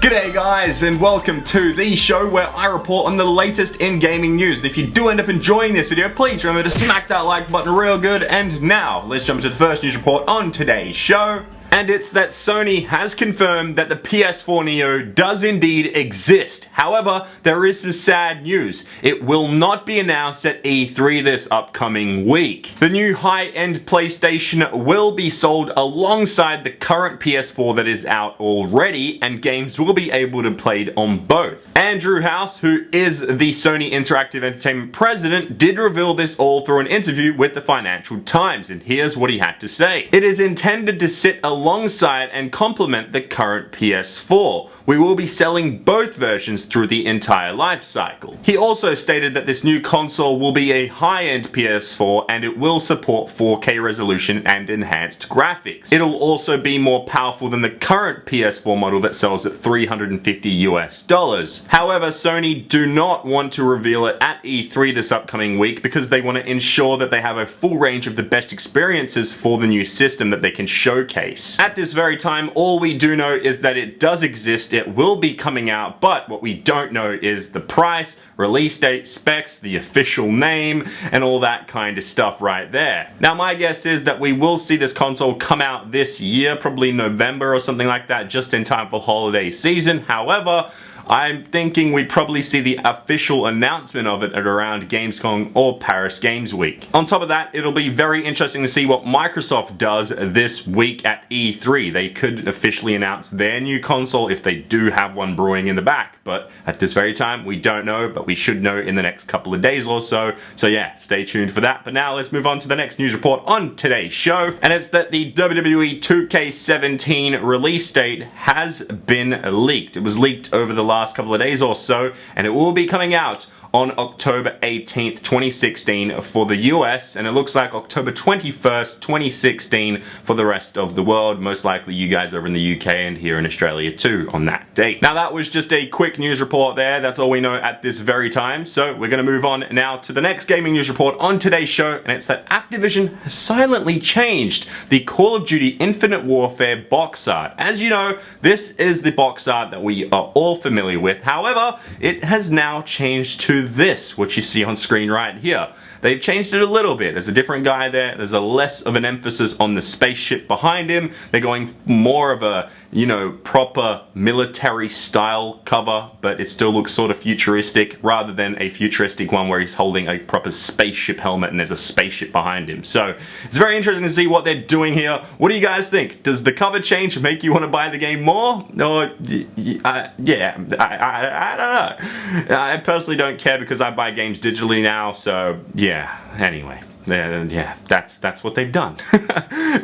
G'day guys, and welcome to the show where I report on the latest in gaming news. And if you do end up enjoying this video, please remember to smack that like button real good. And now, let's jump into the first news report on today's show. And it's that Sony has confirmed that the PS4 Neo does indeed exist. However, there is some sad news. It will not be announced at E3 this upcoming week. The new high-end PlayStation will be sold alongside the current PS4 that is out already, and games will be able to be played on both. Andrew House, who is the Sony Interactive Entertainment president, did reveal this all through an interview with the Financial Times, and here's what he had to say. It is intended to sit alongside and complement the current PS4. We will be selling both versions through the entire life cycle. He also stated that this new console will be a high-end PS4 and it will support 4K resolution and enhanced graphics. It'll also be more powerful than the current PS4 model that sells at $350 US. However, Sony do not want to reveal it at E3 this upcoming week because they want to ensure that they have a full range of the best experiences for the new system that they can showcase. At this very time, all we do know is that it does exist, it will be coming out, but what we don't know is the price, release date, specs, the official name, and all that kind of stuff right there. Now my guess is that we will see this console come out this year, probably November or something like that, just in time for holiday season. However, I'm thinking we'd probably see the official announcement of it at around Gamescom or Paris Games Week. On top of that, it'll be very interesting to see what Microsoft does this week at E3. They could officially announce their new console if they do have one brewing in the back, but at this very time we don't know, but we should know in the next couple of days or so. So yeah, stay tuned for that. But now let's move on to the next news report on today's show, and it's that the WWE 2K17 release date has been leaked. It was leaked over the last couple of days or so, and it will be coming out on October 18th, 2016 for the US, and it looks like October 21st, 2016 for the rest of the world. Most likely you guys over in the UK and here in Australia too on that date. Now that was just a quick news report there. That's all we know at this very time. So we're going to move on now to the next gaming news report on today's show, and it's that Activision has silently changed the Call of Duty Infinite Warfare box art. As you know, this is the box art that we are all familiar with. However, it has now changed to this, which you see on screen right here. They've changed it a little bit. There's a different guy there. There's a less of an emphasis on the spaceship behind him. They're going more of a, you know, proper military style cover, but it still looks sort of futuristic rather than a futuristic one where he's holding a proper spaceship helmet and there's a spaceship behind him. So it's very interesting to see what they're doing here. What do you guys think? Does the cover change make you want to buy the game more? Or, yeah, I don't know. I personally don't care because I buy games digitally now, so yeah. Anyway, yeah, that's what they've done.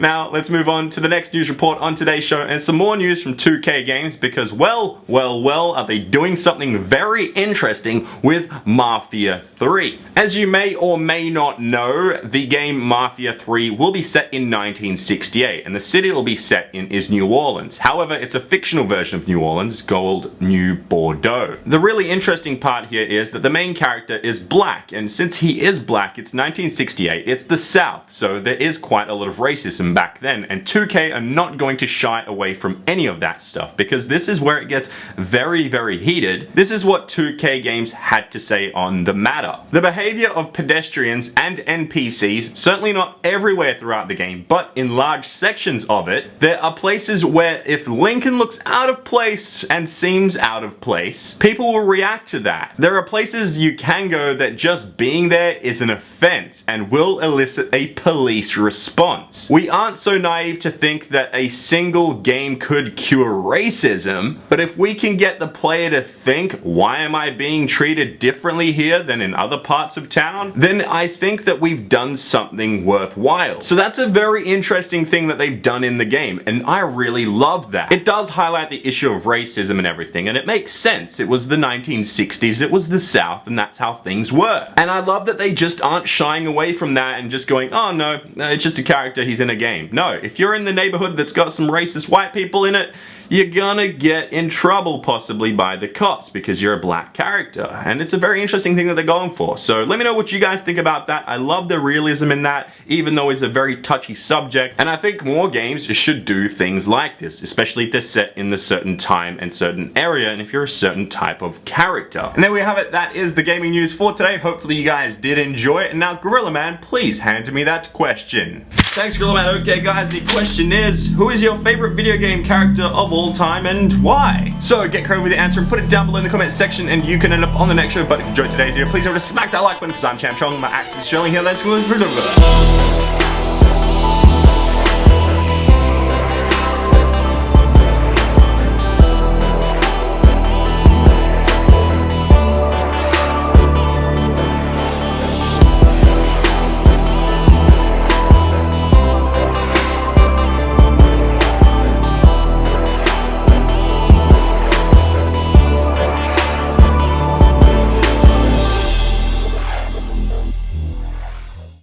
Now, let's move on to the next news report on today's show, and some more news from 2K Games because, well, are they doing something very interesting with Mafia 3. As you may or may not know, the game Mafia 3 will be set in 1968, and the city will be set in is New Orleans. However, it's a fictional version of New Orleans called New Bordeaux. The really interesting part here is that the main character is black, and since he is black, it's 1968, it's the South, so there is quite a lot of racism back then, and 2K are not going to shy away from any of that stuff because this is where it gets very, very heated. This is what 2K Games had to say on the matter. The behavior of pedestrians and NPCs, certainly not everywhere throughout the game, but in large sections of it, there are places where if Lincoln looks out of place and seems out of place, people will react to that. There are places you can go that just being there is an offense and will elicit a police response. We aren't so naive to think that a single game could cure racism, but if we can get the player to think, why am I being treated differently here than in other parts of town, then I think that we've done something worthwhile. So that's a very interesting thing that they've done in the game, and I really love that. It does highlight the issue of racism and everything, and it makes sense. It was the 1960s, it was the South, and that's how things were. And I love that they just aren't shying away from from that and just going, oh no, it's just a character, he's in a game. No, if you're in the neighborhood that's got some racist white people in it, you're gonna get in trouble possibly by the cops because you're a black character. And it's a very interesting thing that they're going for. So let me know what you guys think about that. I love the realism in that, even though it's a very touchy subject. And I think more games should do things like this, especially if they're set in a certain time and certain area, and if you're a certain type of character. And there we have it. That is the gaming news for today. Hopefully you guys did enjoy it. And now, Gorilla Man, please hand me that question. Thanks, Gorilla Man. Okay, guys, the question is, who is your favorite video game character of all time and why? So get creative with the answer and put it down below in the comment section and you can end up on the next show. But if you enjoyed today's video, please remember to smack that like button because I'm ChampChong. My accent is Shirley here. Let's go.